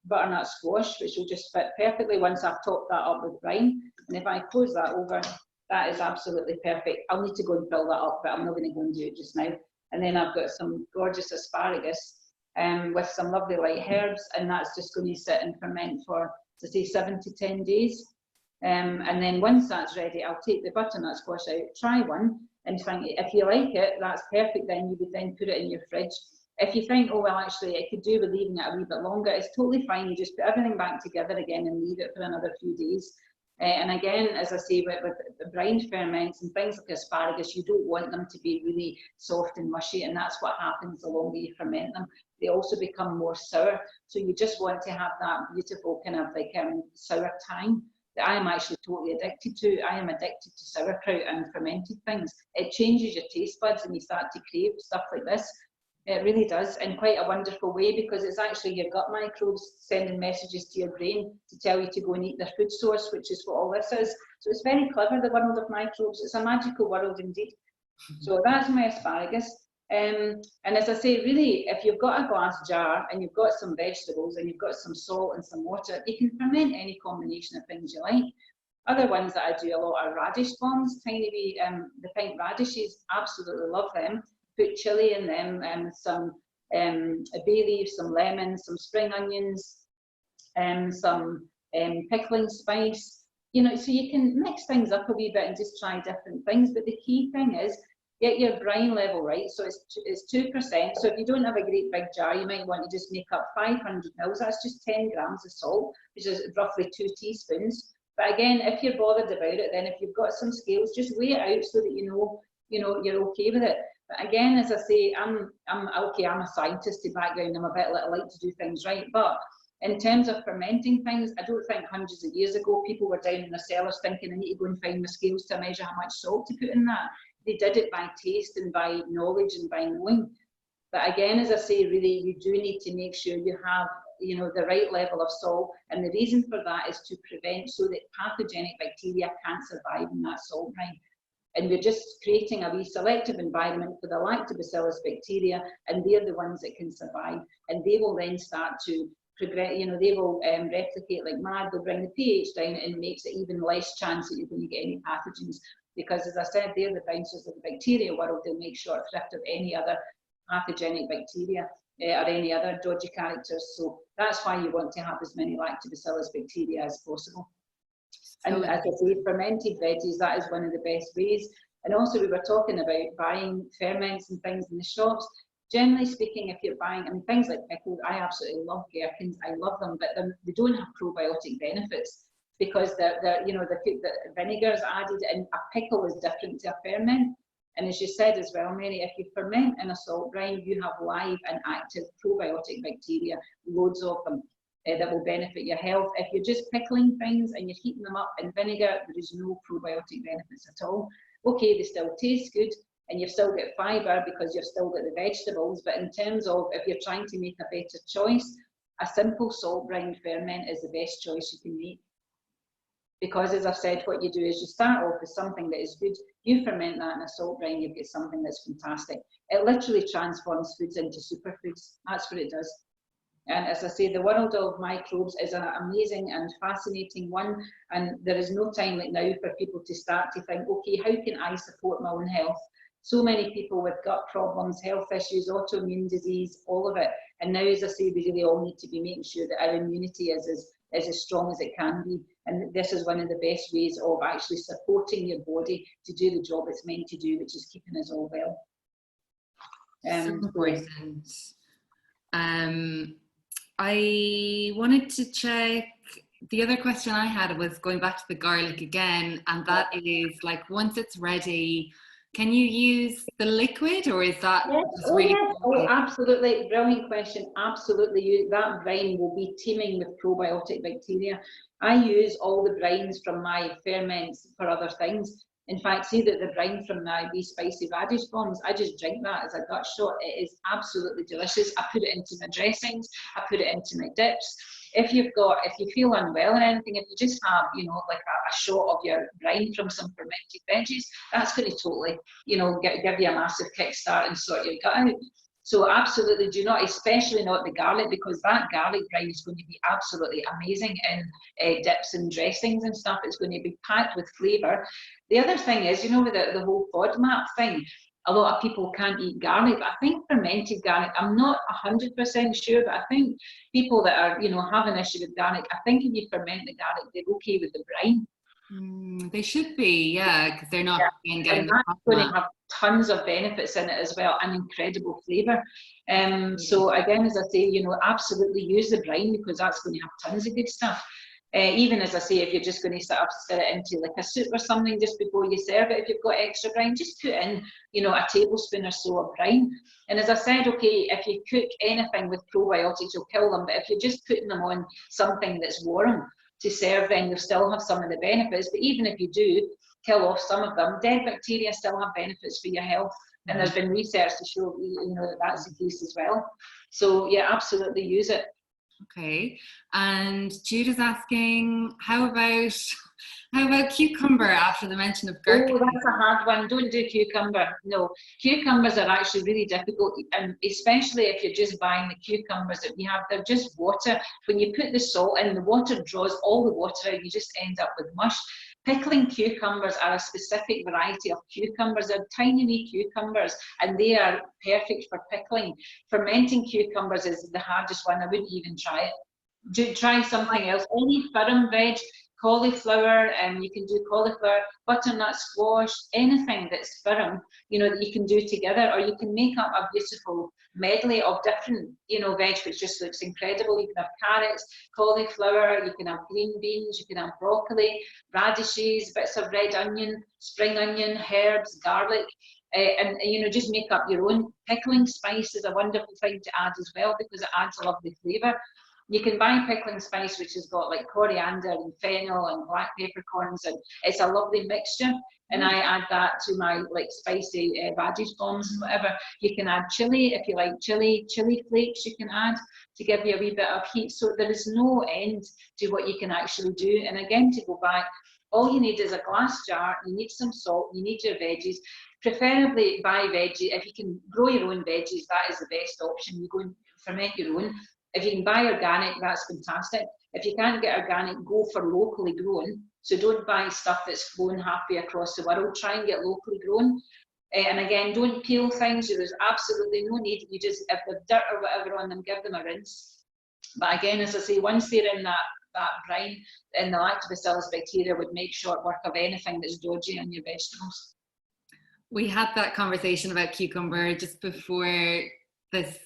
butternut squash, which will just fit perfectly once I've topped that up with brine. And if I close that over, that is absolutely perfect. I'll need to go and fill that up, but I'm not going to go and do it just now. And then I've got some gorgeous asparagus with some lovely light herbs, and that's just going to sit and ferment for, to say, 7 to 10 days. And then once that's ready, I'll take the butternut squash out, try one, and think if you like it, that's perfect. Then you would then put it in your fridge. If you think, oh well, actually it could do with leaving it a wee bit longer, it's totally fine. You just put everything back together again and leave it for another few days. And again, as I say, with the brine ferments and things like asparagus, you don't want them to be really soft and mushy, and that's what happens the longer you ferment them. They also become more sour, so you just want to have that beautiful kind of like sour tang that I am actually totally addicted to. I am addicted to sauerkraut and fermented things. It changes your taste buds and you start to crave stuff like this. It really does, in quite a wonderful way, because it's actually your gut microbes sending messages to your brain to tell you to go and eat their food source, which is what all this is. So it's very clever, the world of microbes. It's a magical world indeed. So that's my asparagus. And as I say, really, if you've got a glass jar and you've got some vegetables and you've got some salt and some water, you can ferment any combination of things you like. Other ones that I do a lot are radish bombs, tiny wee, the pink radishes, absolutely love them. Put chili in them, some a bay leaf, some lemon, some spring onions, some pickling spice. You know, so you can mix things up a wee bit and just try different things. But the key thing is get your brine level right. So it's 2%. So if you don't have a great big jar, you might want to just make up 500 mils. That's just 10 grams of salt, which is roughly 2 teaspoons. But again, if you're bothered about it, then if you've got some scales, just weigh it out so that you know you're okay with it. But again, as I say, I'm a scientist to background. I'm a bit like to do things right. But in terms of fermenting things, I don't think hundreds of years ago people were down in their cellars thinking I need to go and find my scales to measure how much salt to put in that. They did it by taste and by knowledge and by knowing. But again, as I say, really, you do need to make sure you have, you know, the right level of salt. And the reason for that is to prevent so that pathogenic bacteria can't survive in that salt brine. And we're just creating a wee selective environment for the lactobacillus bacteria, and they're the ones that can survive. And they will then start to progress, you know, they will replicate like mad. They'll bring the pH down and makes it even less chance that you're going to get any pathogens. Because as I said, they're the bouncers of the bacteria world. They'll make short thrift of any other pathogenic bacteria or any other dodgy characters. So that's why you want to have as many lactobacillus bacteria as possible. And as I say, fermented veggies, that is one of the best ways. And also we were talking about buying ferments and things in the shops. Generally speaking, if you're buying, I mean, things like pickles, I absolutely love gherkins, I love them, but they don't have probiotic benefits because the vinegar is added, and a pickle is different to a ferment. And as you said as well, Mary, if you ferment in a salt brine, you have live and active probiotic bacteria, loads of them. That will benefit your health. If you're just pickling things and you're heating them up in vinegar, there is no probiotic benefits at all. Okay, they still taste good and you've still got fibre because you've still got the vegetables, but in terms of if you're trying to make a better choice, a simple salt brine ferment is the best choice you can make. Because as I've said, what you do is you start off with something that is good, you ferment that in a salt brine, you get something that's fantastic. It literally transforms foods into superfoods. That's what it does. And as I say, the world of microbes is an amazing and fascinating one. And there is no time like now for people to start to think, okay, how can I support my own health? So many people with gut problems, health issues, autoimmune disease, all of it. And now, as I say, we really all need to be making sure that our immunity is as strong as it can be. And this is one of the best ways of actually supporting your body to do the job it's meant to do, which is keeping us all well. So important. I wanted to check The other question I had was going back to the garlic again, and that is like, once it's ready, can you use the liquid, or is that Yes, just oh really yes, oh salty? absolutely, brilliant question. Absolutely, that brine will be teeming with probiotic bacteria. I use all the brines from my ferments for other things. In fact, see that the brine from these spicy radish bombs, I just drink that as a gut shot. It is absolutely delicious. I put it into my dressings, I put it into my dips. If you feel unwell or anything, if you just have, like a shot of your brine from some fermented veggies, that's going to totally, give you a massive kickstart and sort your gut out. So absolutely do not, especially not the garlic, because that garlic brine is going to be absolutely amazing in dips and dressings and stuff. It's going to be packed with flavour. The other thing is, with the whole FODMAP thing, a lot of people can't eat garlic. I think fermented garlic, I'm not 100% sure, but I think people that are, have an issue with garlic, I think if you ferment the garlic, they're okay with the brine. They should be, yeah, because they're not Yeah. getting And the that's going FODMAP. to have tons of benefits in it as well, and incredible flavour. So again, as I say, absolutely use the brine, because that's going to have tons of good stuff. Even as I say, if you're just going to stir it into like a soup or something just before you serve it, if you've got extra brine, just put in, a tablespoon or so of brine. And as I said, okay, if you cook anything with probiotics, you'll kill them. But if you're just putting them on something that's warm to serve, then you'll still have some of the benefits. But even if you do kill off some of them, dead bacteria still have benefits for your health. And there's been research to show, that that's the case as well. So yeah, absolutely use it. Okay, and Jude is asking, how about cucumber after the mention of gherkin? Oh, that's a hard one. Don't do cucumber. No, cucumbers are actually really difficult, and especially if you're just buying the cucumbers that we have, they're just water. When you put the salt in, the water draws all the water out, you just end up with mush. Pickling cucumbers are a specific variety of cucumbers. They're tiny wee cucumbers, and they are perfect for pickling. Fermenting cucumbers is the hardest one. I wouldn't even try it. Try something else. Any firm veg, cauliflower, and you can do cauliflower, butternut squash, anything that's firm, that you can do together, or you can make up a beautiful medley of different, veg, which just looks incredible. You can have carrots, cauliflower, you can have green beans, you can have broccoli, radishes, bits of red onion, spring onion, herbs, garlic. And just make up your own. Pickling spice is a wonderful thing to add as well, because it adds a lovely flavour. You can buy pickling spice which has got like coriander and fennel and black peppercorns, and it's a lovely mixture. And I add that to my like spicy radish bombs and whatever. You can add chili if you like chili flakes. You can add to give you a wee bit of heat. So there is no end to what you can actually do. And again, to go back, all you need is a glass jar. You need some salt. You need your veggies. Preferably buy veggie. If you can grow your own veggies, that is the best option. You go and ferment your own. If you can buy organic, that's fantastic. If you can't get organic, go for locally grown. So don't buy stuff that's flown halfway across the world. Try and get locally grown. And again, don't peel things. There's absolutely no need. You just, if there's dirt or whatever on them, give them a rinse. But again, as I say, once they're in that brine, then the lactobacillus bacteria would make short work of anything that's dodgy on your vegetables. We had that conversation about cucumber just before this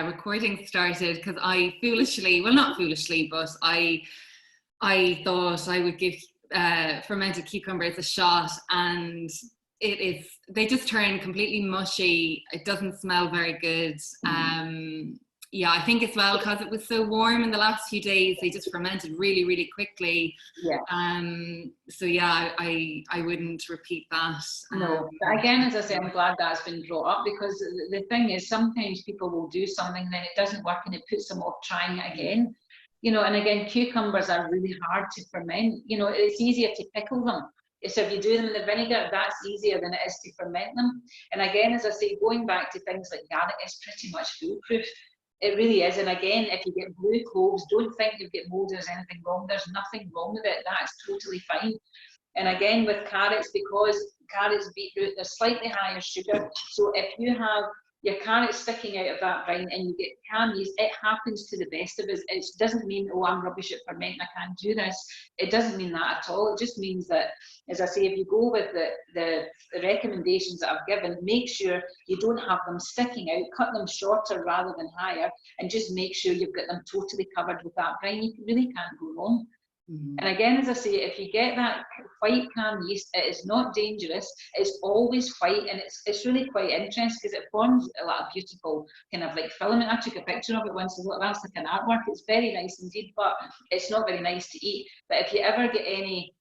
recording started, because I foolishly, well, not foolishly, but I thought I would give fermented cucumbers a shot, and they just turn completely mushy. It doesn't smell very good. Yeah, I think as well, because it was so warm in the last few days, they just fermented really, really quickly. Yeah. So yeah, I wouldn't repeat that. No, but again, as I say, I'm glad that's been brought up, because the thing is, sometimes people will do something, then it doesn't work, and it puts them off trying it again. And again, cucumbers are really hard to ferment. It's easier to pickle them. So if you do them in the vinegar, that's easier than it is to ferment them. And again, as I say, going back to things like garlic, it's pretty much foolproof. It really is. And again, if you get blue cloves, don't think you get mold, there's anything wrong. There's nothing wrong with it. That's totally fine. And again, with carrots, because carrots, beetroot, they're slightly higher sugar. So if you have your carrots sticking out of that brine and you get camies, it happens to the best of us. It doesn't mean, oh, I'm rubbish at fermenting, I can't do this. It doesn't mean that at all. It just means that, as I say, if you go with the recommendations that I've given, make sure you don't have them sticking out, cut them shorter rather than higher, and just make sure you've got them totally covered with that brine. You really can't go wrong. And again, as I say, if you get that white calm yeast, it is not dangerous. It's always white, and it's really quite interesting because it forms a lot of beautiful kind of like filament. I took a picture of it once. That's like an artwork. It's very nice indeed, but it's not very nice to eat. But if you ever get any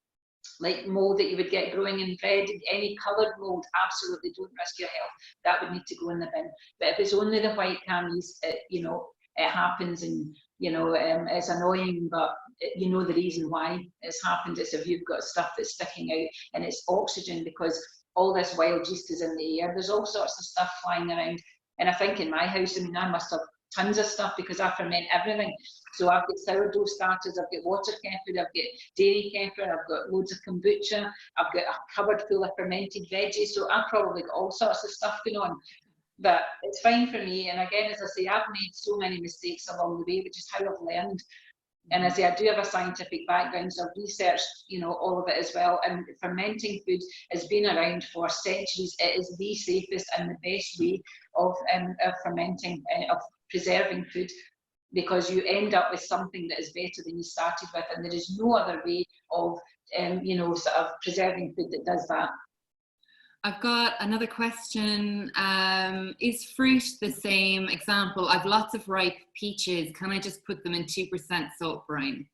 like mold that you would get growing in bread, any coloured mold, absolutely don't risk your health. That would need to go in the bin. But if it's only the white calm yeast, it happens, and it's annoying, but you know the reason why it's happened. It's if you've got stuff that's sticking out, and it's oxygen, because all this wild yeast is in the air. There's all sorts of stuff flying around, and I think in my house, I mean, I must have tons of stuff because I ferment everything. So I've got sourdough starters, I've got water kefir, I've got dairy kefir, I've got loads of kombucha, I've got a cupboard full of fermented veggies. So I've probably got all sorts of stuff going on. But it's fine for me. And again, as I say, I've made so many mistakes along the way, which is how I've learned. And as I say, I do have a scientific background, so I've researched, all of it as well. And fermenting food has been around for centuries. It is the safest and the best way of fermenting, of preserving food, because you end up with something that is better than you started with, and there is no other way of, sort of preserving food that does that. I've got another question. Is fruit the same example? I've lots of ripe peaches. Can I just put them in 2% salt brine?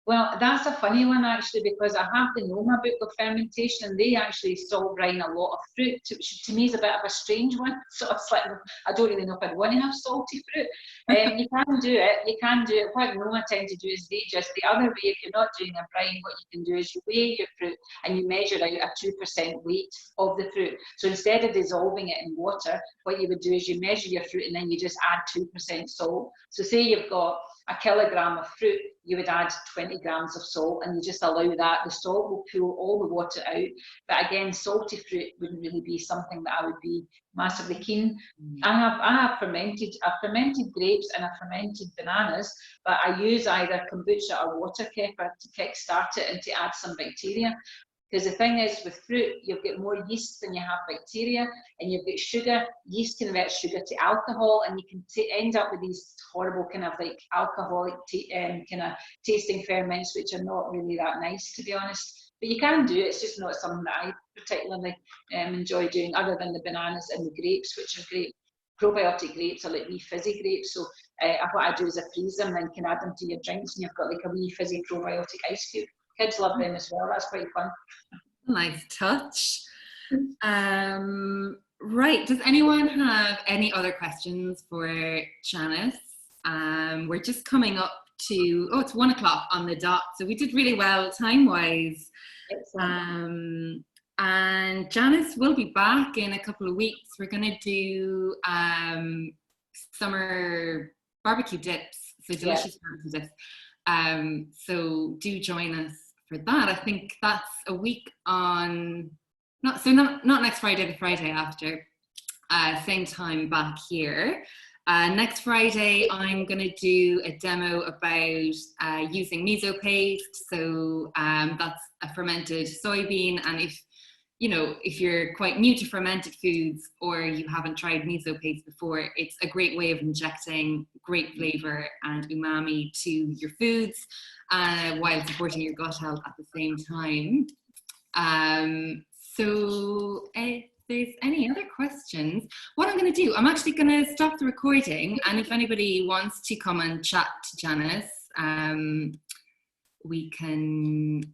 Well, that's a funny one actually, because I have the Noma book of fermentation, and they actually salt brine a lot of fruit, which to me is a bit of a strange one. So it's like, I don't really know if I'd want to have salty fruit. You can do it. You can do it. What Noma tend to do is the other way. If you're not doing a brine, what you can do is you weigh your fruit and you measure out a 2% weight of the fruit. So instead of dissolving it in water, what you would do is you measure your fruit and then you just add 2% salt. So say you've got a kilogram of fruit, you would add 20 grams of salt, and you just allow that. The salt will pull all the water out. But again, salty fruit wouldn't really be something that I would be massively keen. I have fermented grapes and I've fermented bananas, but I use either kombucha or water kefir to kickstart it and to add some bacteria. Because the thing is, with fruit, you've got more yeast than you have bacteria, and you've got sugar. Yeast converts sugar to alcohol, and you can end up with these horrible kind of like alcoholic kind of tasting ferments, which are not really that nice, to be honest. But you can do it. It's just not something that I particularly enjoy doing, other than the bananas and the grapes, which are great. Probiotic grapes are like wee fizzy grapes. So what I do is I freeze them and can add them to your drinks, and you've got like a wee fizzy probiotic ice cube. Kids love them as well. That's quite fun. Nice touch. Right. Does anyone have any other questions for Janice? We're just coming up to, it's 1 o'clock on the dot. So we did really well time-wise. And Janice will be back in a couple of weeks. We're going to do summer barbecue dips. So delicious barbecue dips. So do join us for that. I think that's a week on, not next Friday, the Friday after, same time back here. Next Friday, I'm going to do a demo about using miso paste. So that's a fermented soybean, and if you're quite new to fermented foods or you haven't tried miso paste before, it's a great way of injecting great flavor and umami to your foods while supporting your gut health at the same time. So if there's any other questions, what I'm going to do, I'm actually going to stop the recording, and if anybody wants to come and chat to Janice, we can